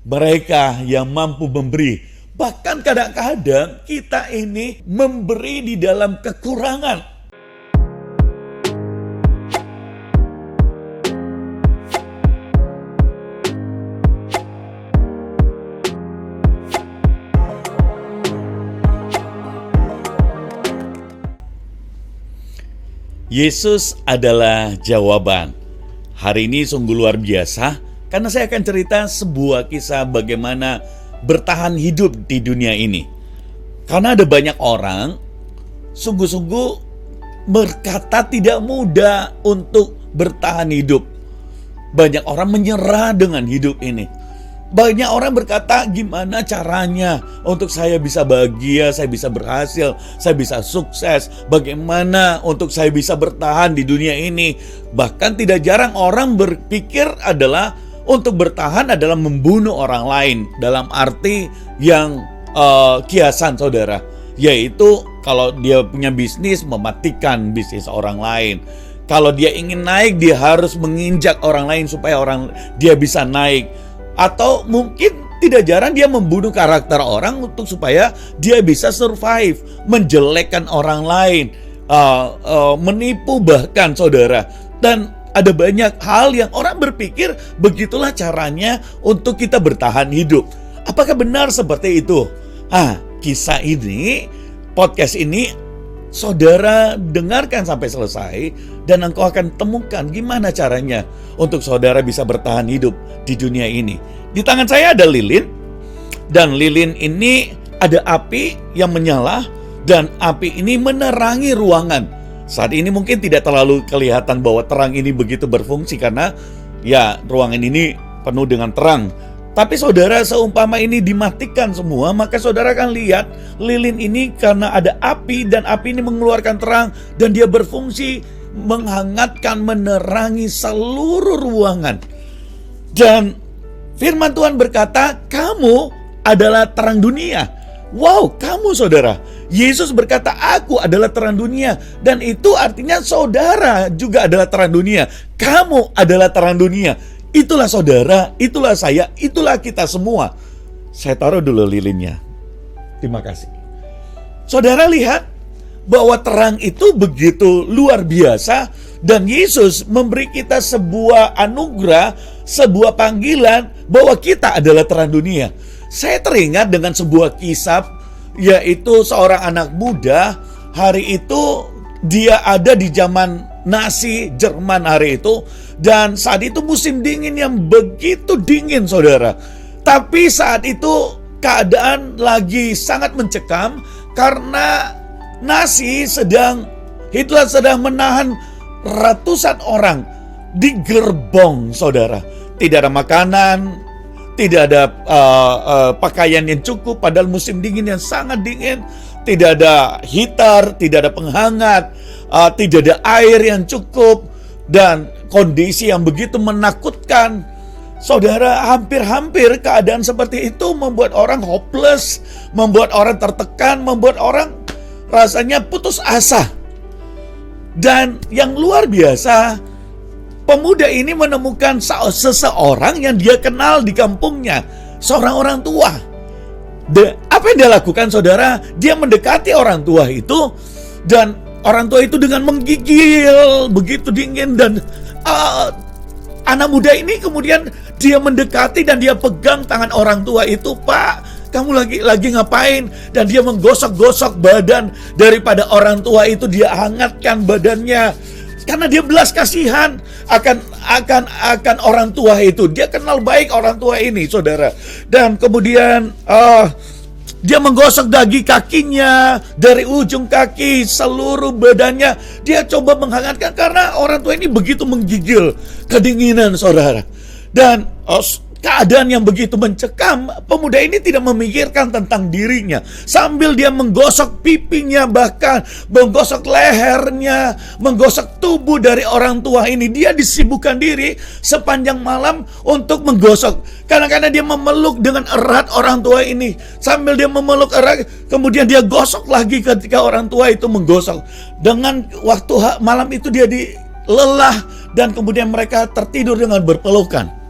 mereka yang mampu memberi. Bahkan kadang-kadang kita ini memberi di dalam kekurangan. Yesus adalah jawaban. Hari ini sungguh luar biasa karena saya akan cerita sebuah kisah bagaimana bertahan hidup di dunia ini. Karena ada banyak orang sungguh-sungguh berkata tidak mudah untuk bertahan hidup. Banyak orang menyerah dengan hidup ini. Banyak orang berkata, gimana caranya untuk saya bisa bahagia, saya bisa berhasil, saya bisa sukses, bagaimana untuk saya bisa bertahan di dunia ini. Bahkan tidak jarang orang berpikir adalah untuk bertahan adalah membunuh orang lain. Dalam arti yang kiasan saudara, yaitu kalau dia punya bisnis, mematikan bisnis orang lain. Kalau dia ingin naik, dia harus menginjak orang lain supaya dia bisa naik. Atau mungkin tidak jarang dia membunuh karakter orang untuk supaya dia bisa survive, menjelekkan orang lain, menipu bahkan saudara. Dan ada banyak hal yang orang berpikir begitulah caranya untuk kita bertahan hidup. Apakah benar seperti itu? Kisah ini, podcast ini, saudara dengarkan sampai selesai dan engkau akan temukan gimana caranya untuk saudara bisa bertahan hidup di dunia ini. Di tangan saya ada lilin, dan lilin ini ada api yang menyala, dan api ini menerangi ruangan. Saat ini mungkin tidak terlalu kelihatan bahwa terang ini begitu berfungsi karena ya ruangan ini penuh dengan terang. Tapi saudara, seumpama ini dimatikan semua, maka saudara akan lihat lilin ini karena ada api, dan api ini mengeluarkan terang, dan dia berfungsi menghangatkan, menerangi seluruh ruangan. Dan firman Tuhan berkata, kamu adalah terang dunia. Wow, kamu saudara. Yesus berkata, aku adalah terang dunia. Dan itu artinya saudara juga adalah terang dunia. Kamu adalah terang dunia. Itulah saudara, itulah saya, itulah kita semua. Saya taruh dulu lilinnya. Terima kasih. Saudara lihat bahwa terang itu begitu luar biasa, dan Yesus memberi kita sebuah anugerah, sebuah panggilan bahwa kita adalah terang dunia. Saya teringat dengan sebuah kisah, yaitu seorang anak muda. Hari itu dia ada di zaman Nazi Jerman hari itu, dan saat itu musim dingin yang begitu dingin saudara. Tapi saat itu keadaan lagi sangat mencekam karena Hitler sedang menahan ratusan orang di gerbong saudara. Tidak ada makanan, tidak ada pakaian yang cukup padahal musim dingin yang sangat dingin. Tidak ada heater, tidak ada penghangat, tidak ada air yang cukup, dan kondisi yang begitu menakutkan. Saudara, hampir-hampir keadaan seperti itu membuat orang hopeless, membuat orang tertekan, membuat orang rasanya putus asa. Dan yang luar biasa, pemuda ini menemukan seseorang yang dia kenal di kampungnya, seorang orang tua. Apa yang dia lakukan saudara? Dia mendekati orang tua itu, dan orang tua itu dengan menggigil begitu dingin, dan anak muda ini kemudian dia mendekati dan dia pegang tangan orang tua itu. Pak, kamu lagi ngapain? Dan dia menggosok-gosok badan daripada orang tua itu, dia hangatkan badannya karena dia belas kasihan akan orang tua itu. Dia kenal baik orang tua ini saudara. Dan kemudian dia menggosok daging kakinya, dari ujung kaki seluruh badannya. Dia coba menghangatkan karena orang tua ini begitu menggigil kedinginan saudara. Dan keadaan yang begitu mencekam, pemuda ini tidak memikirkan tentang dirinya. Sambil dia menggosok pipinya, bahkan menggosok lehernya, menggosok tubuh dari orang tua ini, dia disibukkan diri sepanjang malam untuk menggosok. Karena dia memeluk dengan erat orang tua ini. Sambil dia memeluk erat, kemudian dia gosok lagi ketika orang tua itu menggosok. Dengan waktu malam itu dia lelah, dan kemudian mereka tertidur dengan berpelukan.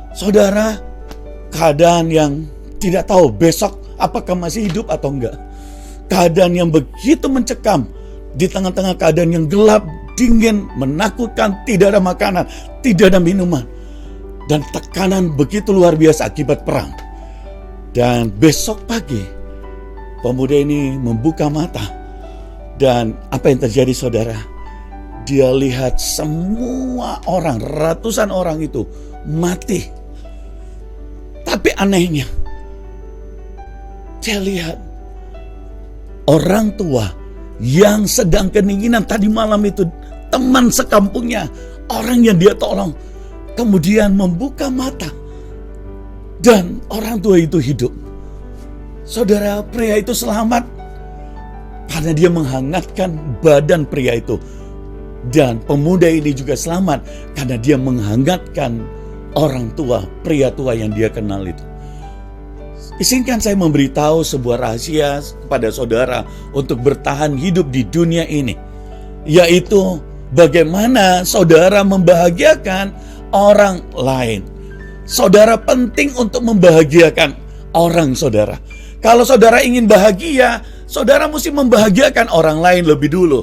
Saudara, keadaan yang tidak tahu besok apakah masih hidup atau enggak. Keadaan yang begitu mencekam, di tengah-tengah keadaan yang gelap, dingin, menakutkan, tidak ada makanan, tidak ada minuman. Dan tekanan begitu luar biasa akibat perang. Dan besok pagi, pemuda ini membuka mata. Dan apa yang terjadi, saudara? Dia lihat semua orang, ratusan orang itu mati. Tapi anehnya, dia lihat orang tua yang sedang kedinginan tadi malam itu, teman sekampungnya, orang yang dia tolong, kemudian membuka mata. Dan orang tua itu hidup. Saudara, pria itu selamat karena dia menghangatkan badan pria itu. Dan pemuda ini juga selamat karena dia menghangatkan orang tua, pria tua yang dia kenal itu. Izinkan saya memberitahu sebuah rahasia kepada saudara untuk bertahan hidup di dunia ini, yaitu bagaimana saudara membahagiakan orang lain. Saudara penting untuk membahagiakan orang saudara. Kalau saudara ingin bahagia, saudara mesti membahagiakan orang lain lebih dulu.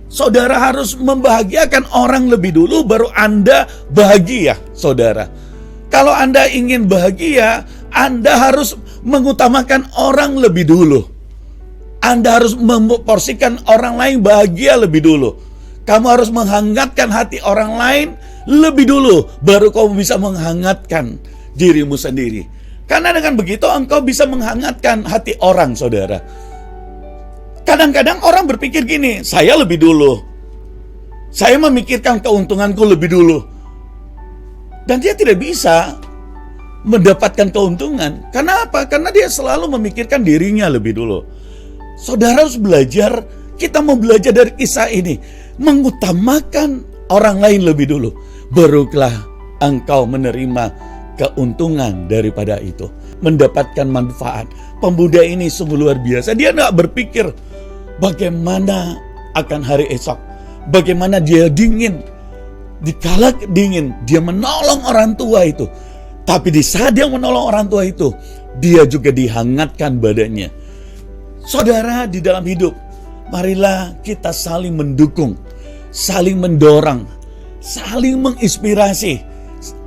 Saudara harus membahagiakan orang lebih dulu, baru Anda bahagia, saudara. Kalau Anda ingin bahagia, Anda harus mengutamakan orang lebih dulu. Anda harus memporsikan orang lain bahagia lebih dulu. Kamu harus menghangatkan hati orang lain lebih dulu, baru kamu bisa menghangatkan dirimu sendiri. Karena dengan begitu engkau bisa menghangatkan hati orang, saudara. Kadang-kadang orang berpikir gini, saya lebih dulu. Saya memikirkan keuntunganku lebih dulu. Dan dia tidak bisa mendapatkan keuntungan. Karena apa? Karena dia selalu memikirkan dirinya lebih dulu. Saudara harus belajar, kita mau belajar dari kisah ini, mengutamakan orang lain lebih dulu. Barulah engkau menerima keuntungan daripada itu, mendapatkan manfaat. Pemuda ini sungguh luar biasa. Dia tidak berpikir bagaimana akan hari esok, bagaimana dia dingin. Dikala dingin, dia menolong orang tua itu. Tapi di saat dia menolong orang tua itu, dia juga dihangatkan badannya. Saudara, di dalam hidup, marilah kita saling mendukung, saling mendorong, saling menginspirasi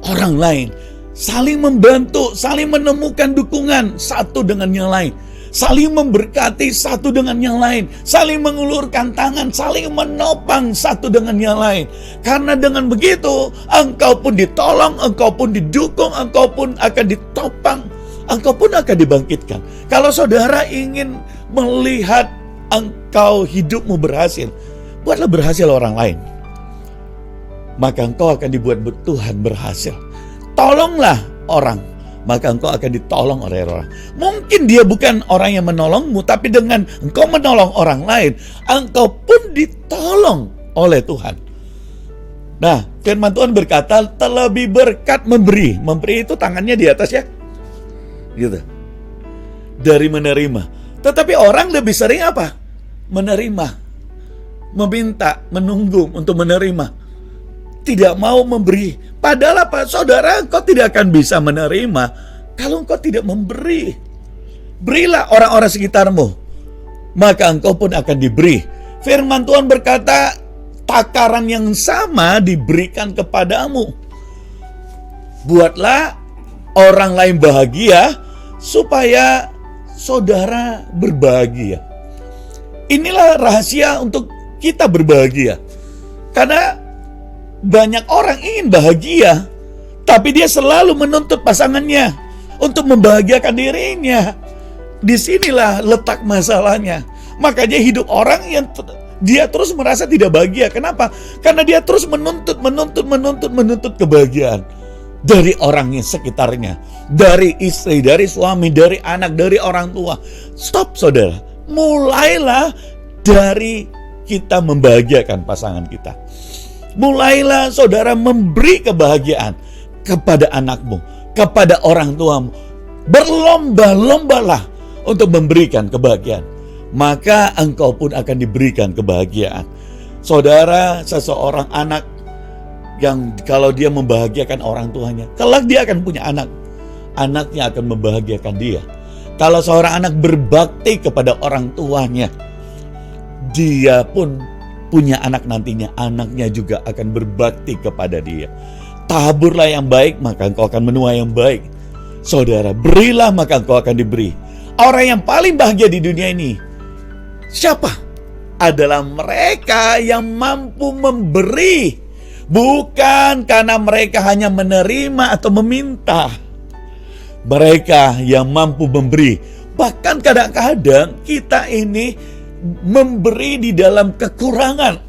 orang lain, saling membantu, saling menemukan dukungan satu dengan yang lain, saling memberkati satu dengan yang lain, saling mengulurkan tangan, saling menopang satu dengan yang lain. Karena dengan begitu, engkau pun ditolong, engkau pun didukung, engkau pun akan ditopang, engkau pun akan dibangkitkan. Kalau saudara ingin melihat engkau hidupmu berhasil, buatlah berhasil orang lain. Maka engkau akan dibuat Tuhan berhasil. Tolonglah orang, maka engkau akan ditolong oleh orang. Mungkin dia bukan orang yang menolongmu, tapi dengan engkau menolong orang lain, engkau pun ditolong oleh Tuhan. Nah, firman Tuhan berkata, terlebih berkat memberi. Memberi itu tangannya di atas ya, gitu, dari menerima. Tetapi orang lebih sering apa? Menerima, meminta, menunggu untuk menerima. Tidak mau memberi. Padahal apa? Saudara, engkau tidak akan bisa menerima kalau engkau tidak memberi. Berilah orang-orang sekitarmu, maka engkau pun akan diberi. Firman Tuhan berkata, takaran yang sama diberikan kepadamu. Buatlah orang lain bahagia, supaya saudara berbahagia. Inilah rahasia untuk kita berbahagia. Karena banyak orang ingin bahagia, tapi dia selalu menuntut pasangannya untuk membahagiakan dirinya. Disinilah letak masalahnya. Makanya hidup orang yang dia terus merasa tidak bahagia. Kenapa? Karena dia terus menuntut kebahagiaan dari orang yang sekitarnya, dari istri, dari suami, dari anak, dari orang tua. Stop, saudara. Mulailah dari kita membahagiakan pasangan kita. Mulailah saudara memberi kebahagiaan kepada anakmu, kepada orang tuamu. Berlomba-lombalah untuk memberikan kebahagiaan. Maka engkau pun akan diberikan kebahagiaan. Saudara, seseorang anak yang kalau dia membahagiakan orang tuanya, kelak dia akan punya anak. anaknya akan membahagiakan dia. Kalau seorang anak berbakti kepada orang tuanya, dia pun punya anak nantinya, anaknya juga akan berbakti kepada dia. Taburlah yang baik, maka engkau akan menuai yang baik. Saudara, berilah maka engkau akan diberi. Orang yang paling bahagia di dunia ini siapa? Adalah mereka yang mampu memberi, bukan karena mereka hanya menerima atau meminta. Mereka yang mampu memberi. Bahkan kadang-kadang kita ini memberi di dalam kekurangan,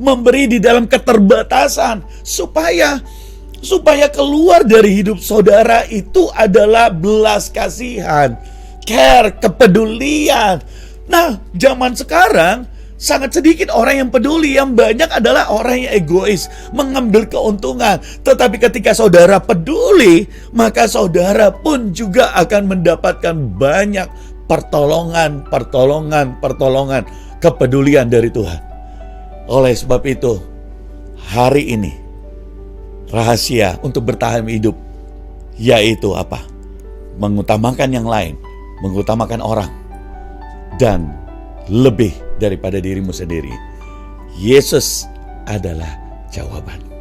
memberi di dalam keterbatasan, supaya keluar dari hidup saudara itu adalah belas kasihan, care, kepedulian. Nah, zaman sekarang sangat sedikit orang yang peduli, yang banyak adalah orang yang egois, mengambil keuntungan. Tetapi ketika saudara peduli, maka saudara pun juga akan mendapatkan banyak pertolongan, kepedulian dari Tuhan. Oleh sebab itu, hari ini rahasia untuk bertahan hidup yaitu apa? Mengutamakan yang lain, mengutamakan orang, dan lebih daripada dirimu sendiri. Yesus adalah jawaban.